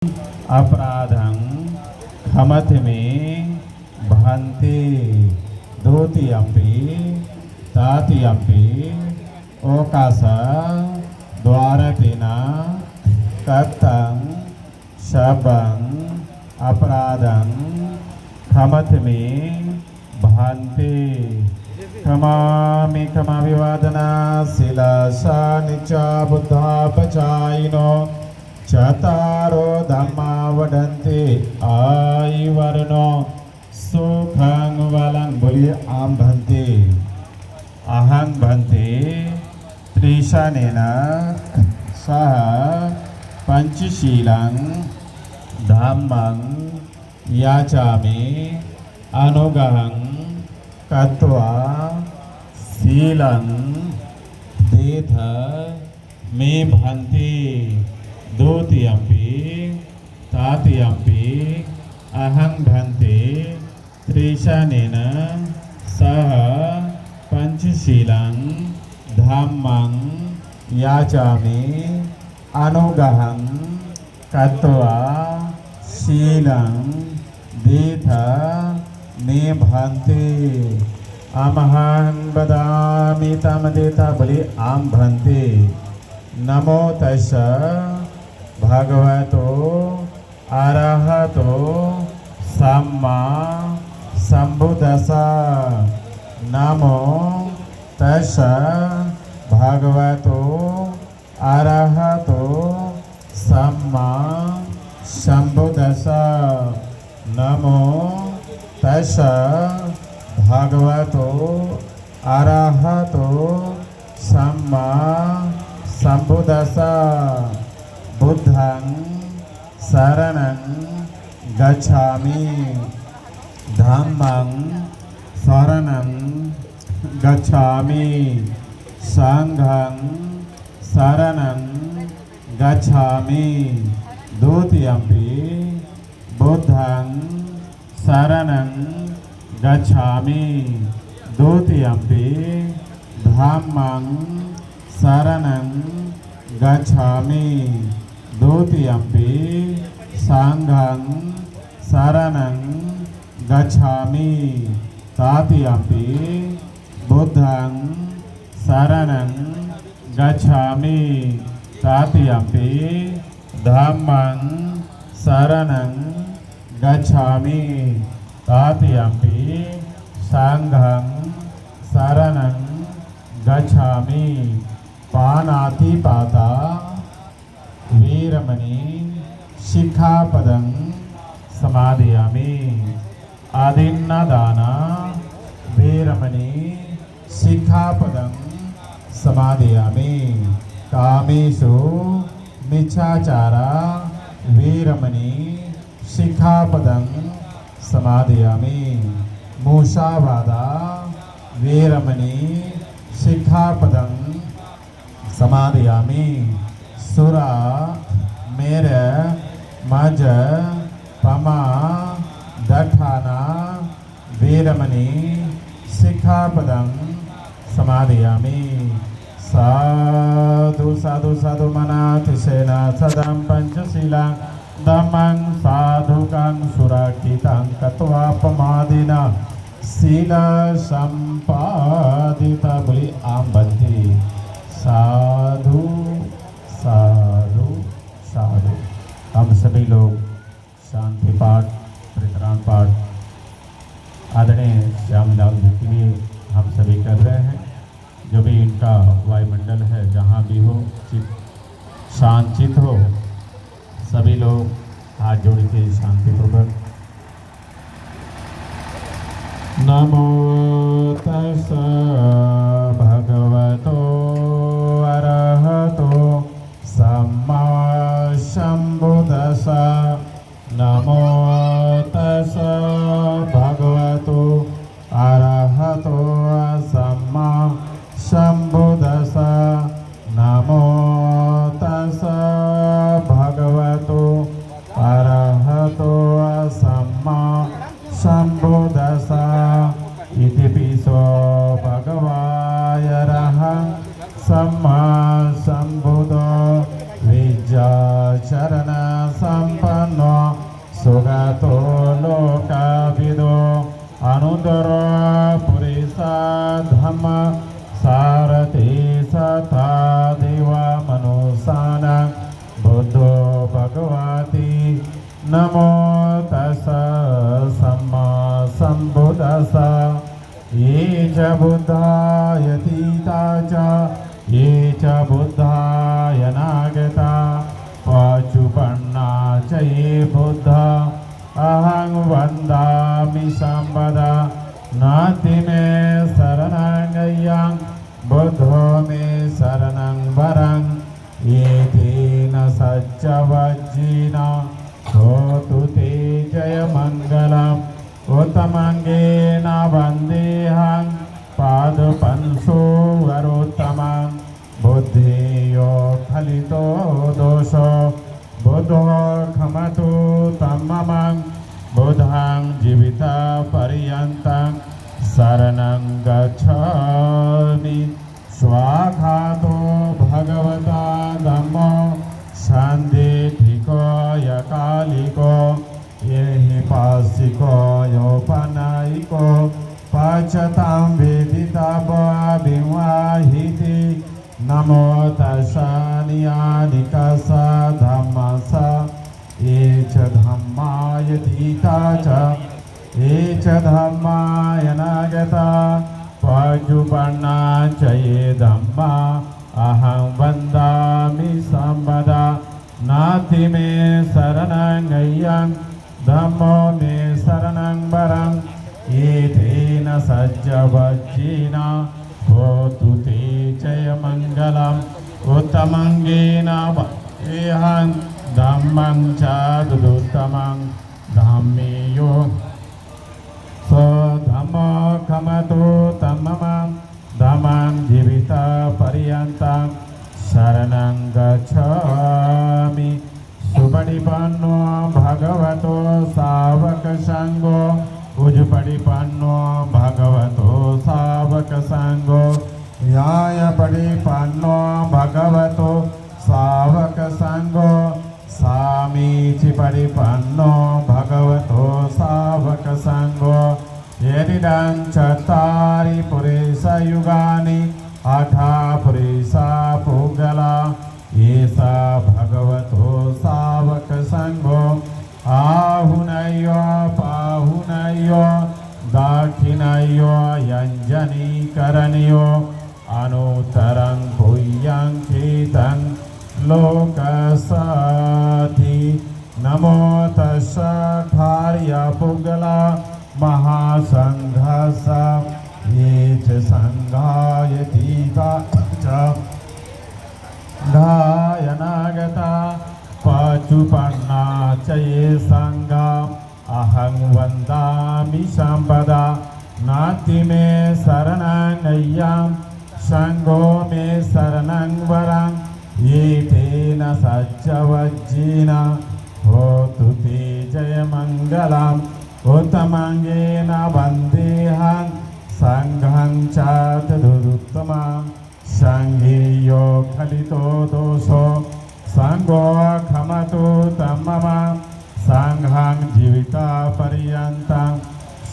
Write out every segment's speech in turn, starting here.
अपराधं खमति मे भन्ते द्वितीयंपि तृतीयंपि ओकाश द्वारकेन कृतं शबं अपराधं खमति मे भन्ते क्षमामि क्षमाभिवादना शिलासा निचा बुद्धापचायिनो चतारो धम्मा वदन्ति आयुर्वर्णो सुखं वलं बोलिए आम भन्ते अहं भन्ते त्रिशनेन सह पंचशीलं धम्मं याचामि अनुगहं कृत्वा शीलं देथ मे भन्ते द्वितीयंपि तृतीयंपि अहं भन्ते त्रिशनेन सह पंचशीलं धम्मं याचामि अनुगहं कृत्वा शीलं देथ मे भन्ते अमहं वदामि तं देता बोले आम भन्ते नमो तस्स भगवतो अरहतो सम्मा संबुद्दस्स नमो तस्स भगवतो अरहतो सम्मा संबुद्दस्स नमो तस्स भगवतो अरहतो सम्मा संबुद्दस्स बुद्धं शरणं गच्छामि धम्मं शरणं गच्छामि संघं शरणं गच्छामि द्वितीयंपि बुद्धं शरणं गच्छामि द्वितीयंपि धम्मं शरणं गच्छामि द्वितीयंपि संघं शरणं गच्छामि तृतीयंपि बुद्धं शरणं गच्छामि तृतीयंपि धम्मं शरणं गच्छामि तृतीयंपि संघं शरणं गच्छामि पानातिपाता वीरमणि शिक्षापदं समादयामि आदिन्नदाना वीरमणि शिक्षापदं समादयामि कामेषु मिच्छाचारा वीरमणि शिक्षापदं समादयामि मूषावादा वीरमणि शिक्षापदं समादयामि सुरा मेर मज पमा दठाना वीरमणि शिक्षापदं समादयामि साधु साधु साधु मनातिशेन सदं पंचशीला धम्मं साधुकं सुरक्षितं कृत्वा प्रमादिना शील संपादिता बोली आम भन्ते साधु साधु साधु। हम सभी लोग शांति पाठ परित्राण पाठ आदरणीय श्यामलाल जी के लिए हम सभी कर रहे हैं। जो भी इनका वायुमंडल है जहाँ भी हो चित शांतित हो, सभी लोग हाथ जोड़ के शांतिपूर्वक नमो तस्स भगवतो अरहतो सम्मा संबुद्दस्स नमो तस्स भगवतो अरहतो सम्मा संबुद्दस्स नमो तस्स भगवतो अरहतो सम्मा संबुद्दस्स इति पिसो भगवायरहं सम्मा संबुद्धो विद्याचरण संपन्न सुगतो लोकविदो अनुदरो पुरिसा धम्म सारथि सता देवा मनुसानं बुद्धो भगवति नमो तस्स सम्मा सम्बुद्धस्स ये च बुद्धायतीता च ये च बुद्धायनागता पचुपन्ना च ये बुद्धा अहं वन्दामि सम्पदा नाति मे शरणं बुद्धो मे शरणं वरं ये तेन सच्चवज्जिना होतु ते जयमङ्गलम् उत्तमङ्गेन वन्देऽहं पादपंसो वरोत्तमं बुद्धियो फलितो दोषो बुद्धो खमतु तम्ममं बुद्धं जीवितपर्यन्तं शरणं गच्छामि स्वाखातो भगवता धम्मो सन्दिठिको यकालिको येहि पासिको योपनायिको पचतां वेदितविवाहिति नमो तस्सनियानिकस धम्मस ये च धम्मायतीता च ये च धम्मायनागता पचुपन्ना च ये धम्मा अहं वन्दामि सम्पदा नाति मे शरणं धम्मो मे शरणं वरं ये तेन सज्जवज्जिना होतु ते जयमङ्गलम् उत्तमङ्गेन वन्देऽहं धम्मं च तदुत्तमं धम्मेयो स्वधम्मो खमतु तम्ममं धम्मं जीवितपर्यन्तं शरणं गच्छामि सुपटिपन्नो भगवतो सावकसङ्गो उजुपटिपन्नो भगवतो सावकसङ्गो न्यायपटिपन्नो भगवतो सावकसङ्गो सामीचिपटिपन्नो भगवतो सावकसङ्गो यदिदं चत्वारि पुरुषयुगानि अथा पुरुषा पुगला येषा भगवतो सावकसङ्गो आहुनयो पाहुनयो दाक्षिणयो यञ्जनीकरणयो अनुत्तरं पुय्यं कीतं लोकसाति नमो तस्स खार्यपुगला महासङ्घस ये च सङ्घायतीता च गायनागता पचुपन्ना च ये सङ्घम् अहं वन्दामि सम्पदा नाति मे शरणं सङ्गो मे शरणं वरं ये तेन सज्जवज्जिना होतु ते जयमङ्गलम् उत्तमङ्गेन वन्देऽहं सङ्घं च तदुत्तमं सङ्घेयो खलितो दोषो सङ्गो खमतु तम्ममं सङ्घं जीवितपर्यन्तं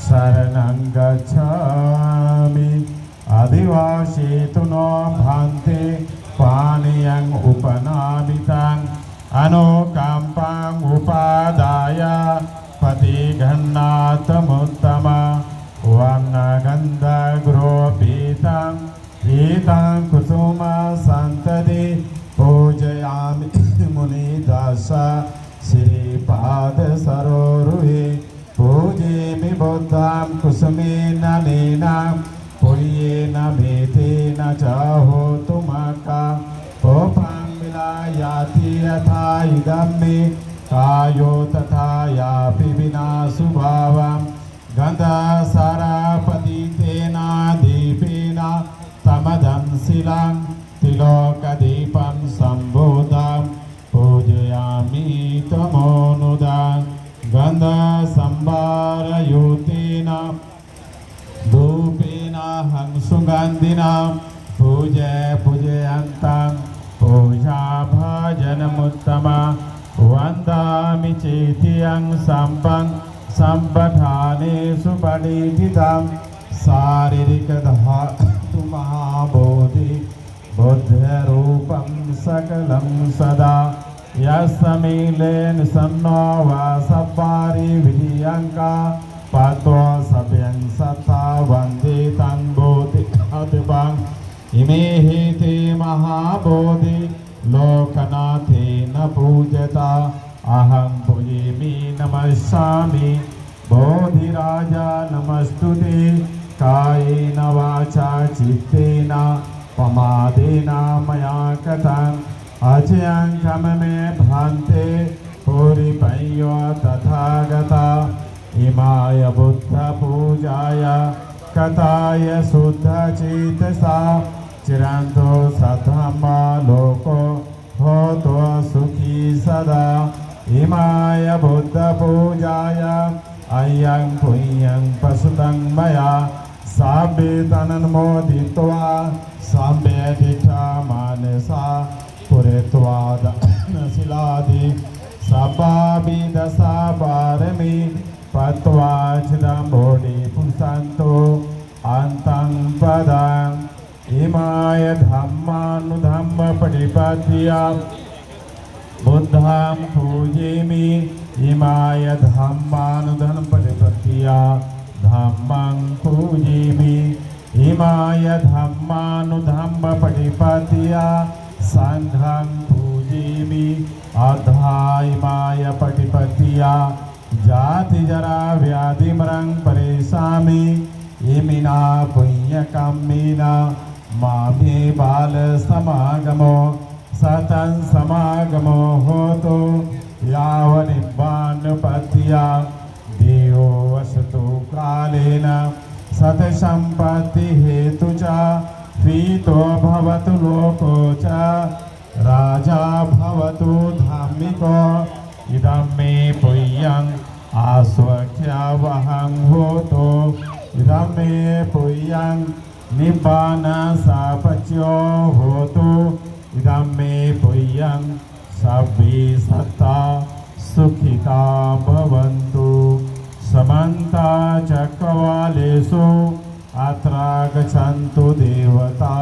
शरणं गच्छामि अधिवासेतु नो भान्ते पानीयम् उपनामितं अनुकम्पम् उपादाय पतिघन्नाथमुत्तमा वर्णगन्धगृहोपेतं एतं कुसुम सन्तति पूजयामि मुनिदास श्रीपादसरोरुहे पूजयामि बुद्धं कुसुमेन नेनं पुर्येण भेदेन च होतु मका पोपं विलायाति यथा इदं मे कायो तथा यापि विना सुभावं गन्धसरपतितेन दीपेन तमदं शिलं तिलोकदीपं सम्बोधं पूजयामि तमोनुदां गन्धसंभारयुतेन धूपेन हंसुगन्धिना पूजयन्तं पूजा भजनमुत्तमा वन्द वन्दामि चेतियं सम्पठानेषु पठितं शारीरिकधातु महाबोधि बुद्धिरूपं सकलं सदा यस्मिलेन सन्नो वा सब्बारि विधियंका पात्वा सभ्यं सत्ता वन्दे तं बोधिअद्भुतं इमे हि ते महाबोधि लोकनाथेन पूजता अहं पूजयामि नमस्यामि बोधिराजा नमस्तुते कायेन वाचा चित्तेन प्रमादेन मया कृतं अचयं क्षममे भान्ते पूरिपय्यो तथागता इमाय बुद्धपूजाय कथाय शुद्धचेतसा चिरन्तु सद्धम्मा लोको होतो सुखी सदा इमाय बुद्धपूजाय अयं पुण्यं प्रसुतं मया साभे तनन्मोदित्वा सम्भेदिता मानसा पुरेत्वा दशशिलादि सभाभिदशा पारमी पत्वा चिदम्बोधि पुंसन्तो अन्तं पदम् इमाय धम्मानुधम्म प्रतिपत्या बुद्धं पूजयामि इमाय धम्मानुधम्म प्रतिपत्या धम्मं पूजयामि इमाय धम्मानुधम्म प्रतिपत्या संघं पूजयामि अधाइमाय प्रतिपत्या जाति जरा व्याधि मरणं परेशामि इमिना पुण्यकम्मिना मामे बाल समागमो सतं समागमो होतो यावनिब्बानुपत्या देवो वसतु कालेन सतसम्पत्ति हेतु च पीतो भवतु लोको च राजा भवतु धार्मिको इदं मे पुण्यं आस्वख्यावहं होतो इदं मे पुण्यं निब्बान सापच्यो होतु इदं मे पुण्यं सब्बे सत्ता सुखिता भवन्तु समन्ता चक्रवालेषु अत्र गच्छन्तु देवता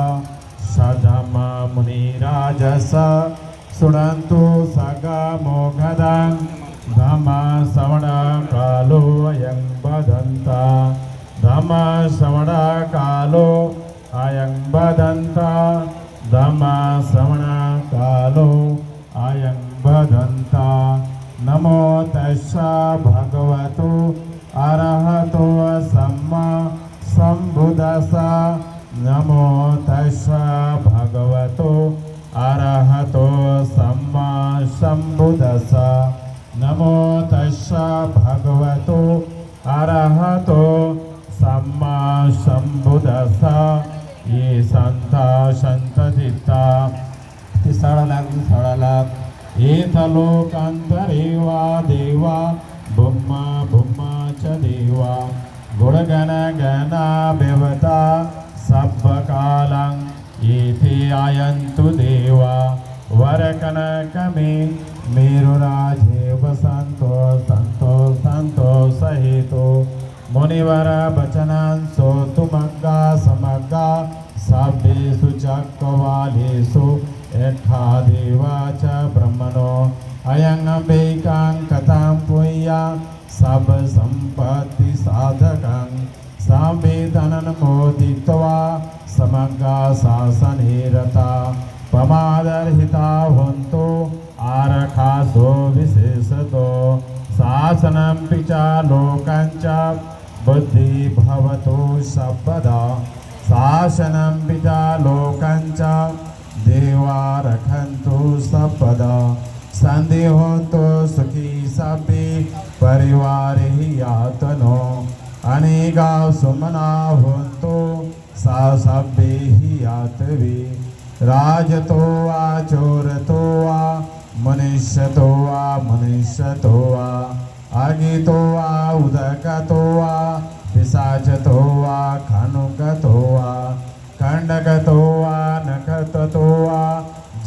सधम्मा मुनिराजस शृण्वन्तु सगमोघदं धम्मा श्रवणकालो अयं वदन्ता धम्मा श्रवणकालो अयं वदन्ता धम्मा श्रवणकालो अयं वदन्ता नमो तस्सा भगवतो अरहतो सम्मा सम्बुद्धस्सा नमो तस्सा भगवतो अरहतो सम्मा सम्बुद्धस्सा नमो तस्सा भगवतो अरहतो सम्मा सम्बुद्धस्सा ये संता संतचित्ता सरलक एतलोकान्तरे वा देवा बुम्मा बुम्मा च देवा गुणगण गणा व्यवता सब्बकालं एते आयन्तु देवा वरकनकमे मेरुराजे वसन्तो संतो संतो सहितो मुनिवर वचनं सोतुमग्गा समग्गा सभ्येषु चक्रवालेषु यथा देवा च ब्रह्मणो अयं अम्बिकां कथां पुय्या सब संपत्ति साधकं संवेदनं मोदित्वा समग्रा शासने रता प्रमादरहिता हन्तु आरखासो विशेषतो शासनं पिचा लोकं च बुद्धि भवतु सर्वदा शासनं पिता लोकं च देवा रखन्तु सर्वदा संदेहोतो सुखी सभे परिवार ही यातनो अनेका सुमना होतो सा सभे ही यातवे राजतो वा चोरतो वा मनुष्यतो वा आगितो वा उदकतो वा पिशाचतो वा खनुकतो वा खंडकतो वा नखततो वा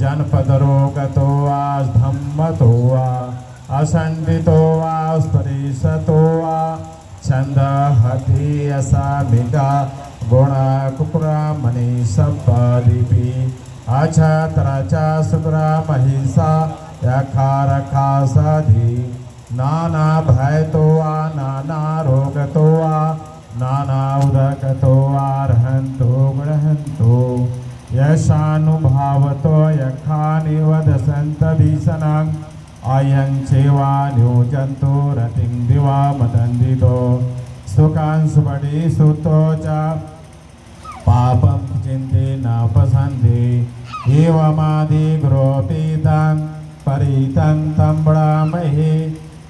जनपदरोगतो वा धम्मतो वा असंडितो वा स्परिशतो वा छंदहति असामिका गुण कुकुरा मनीषपदिपि अछत्रचा सुकुरा महिषा यखारखा सधि नाना भयतो वा नाना रोगतो वा नाना उदकतो अर्हन्तो गृहन्तो यशानुभावतो यखानि वदसन्त भीषणं अयं चेवा न्यूजन्तो रतिं दिवा मदन्दितो सुखान् सुपडि सुतो च पापं चिन्ते न पसन्ति एवमादिग्रोपीतं परितं तं ब्राह्महे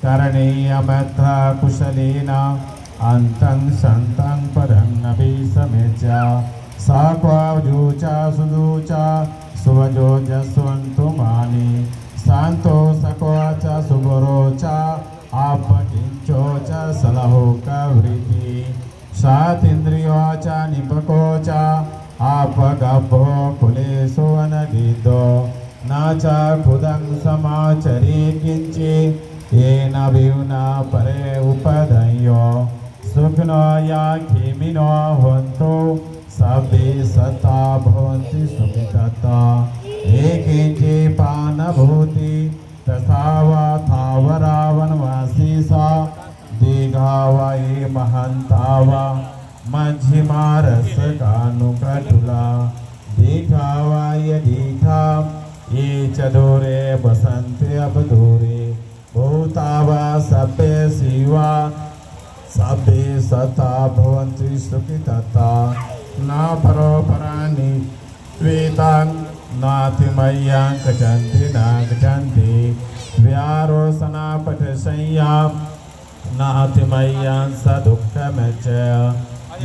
करणीयमथ कुशलेन अन्तं सन्तं पदं नभिसमेत्य साक्वाजुचा सुदुचा सुवजो जस्वन्तु मानि शान्तो सकोच सुगुरोच आपकिंचो च सलहो कवृति सातिन्द्रियो च निपको च आपगभो कुलेषु अनगिदो न च खुदं समाचरे किञ्चि येन विना परे उपदयो सुखिनो या खेमिनो हन्तु सभ्ये सता भवन्ति सुखितता एकिंचे पानभूति तथा वा थावरा वनवासी सा दीघा वा ये महंता वा मध्यमा रस कानुकटुला दीघा वा ये दीघा ये चदोरे बसंते अबदोरे भूता वा सभ्ये शिवा सभ्ये सता भवन्ति सुखितता न परोपराणि वेदां नातिमय्यां गच्छन्ति न गच्छन्ति व्यारोसना पठसंया नातिमय्यां सदुःखमच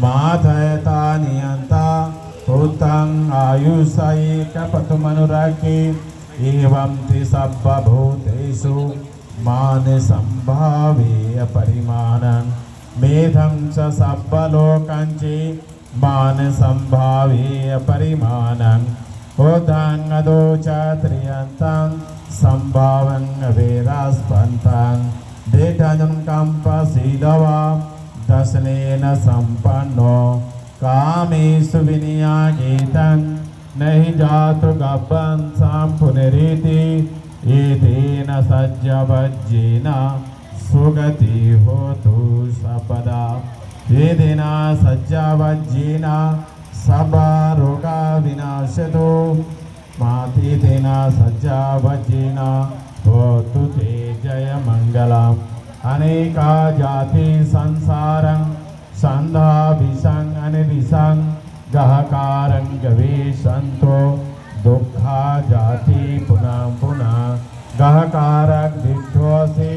माधयता नियन्ता भूतं आयुषायि कपतुमनुरागे एवं ति सर्वभूतेषु मान संभावे परिमाणं मेधं च सर्वलोकञ्चे मान संभावे परिमाणं उदं अदो च त्रियन्तं संभावं वेदास्पन्तं देठनं कंपशीलवा दशनेन संपन्नो कामेषु विनियागेतं नहि जातु गब्बं पुनरिति एतेन सज्जवज्जेन सुगति होतु सपदा एतेन सज्जवज्जेन सबरोगा विनाशतो मातेतेन सज्जवज्जेन होतु ते जय मंगलम् अनेका जाति संसारं संधा विषं अनिविषं गहकारं गवेशन्तो दुःखा जाति पुनः पुनः गहकारक दिठोसि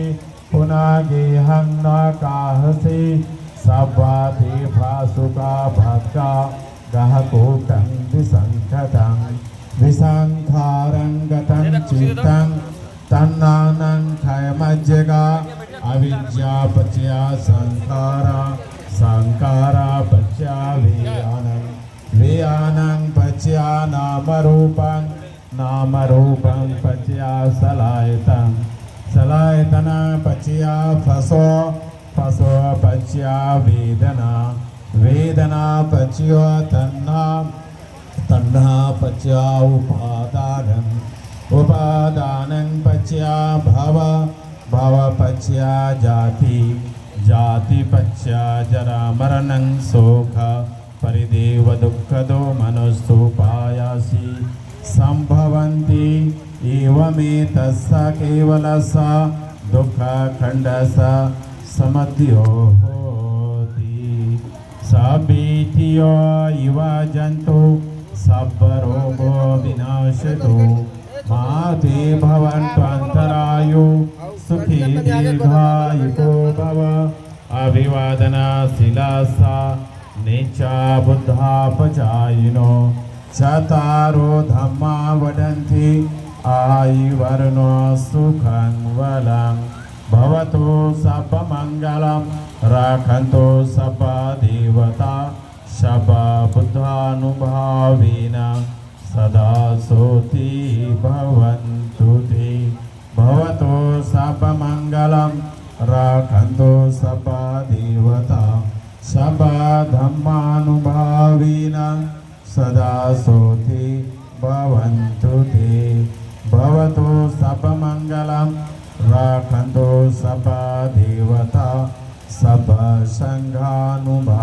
पुनः गेहं न काहसि सब्बाति भासुका भक्का गहकूटं विसंखतं विसंखारं गतं चित्तं तन्नानं खयमज्जगा अविद्या पच्या संखारा संखारा पच्या वेयानं पच्या नामरूपं पच्या सलायतं सलायतन पच्या फसो पच्या वेदना पच्या तन्ना पच्या उपादानं पच्या भव पच्या जाति पच्या जरा मरणं शोक परिदेव दुःखदो मनुस्तुपायासि संभवन्ति एवमेतस्य केवलस्य दुःखखण्डस्य समद्यो होति सबीतियो इव जन्तु सब्बरोगो विनाशतो माते भवन्त्वन्तरायो सुखी दीर्घायुको भव अभिवादना शिलासा नीचा बुद्धापचायिनो चतारो धम्मा वदन्ति आयुर्वर्णो सुखं वलं भवतु सर्वमङ्गलं रक्षन्तु सर्वदेवता सर्वबुद्धानुभावेन सदा सोति भवन्तु ते भवतु सर्वमङ्गलं रक्षन्तु सर्वा देवता सर्वा धर्मानुभाविनः सदा सोति भवन्तु ते भवतु सर्वमङ्गलं रक्षन्तु सर्वा देवता सर्वा सङ्घानुभाविनः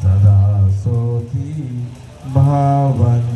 सदा सोति भवन्तु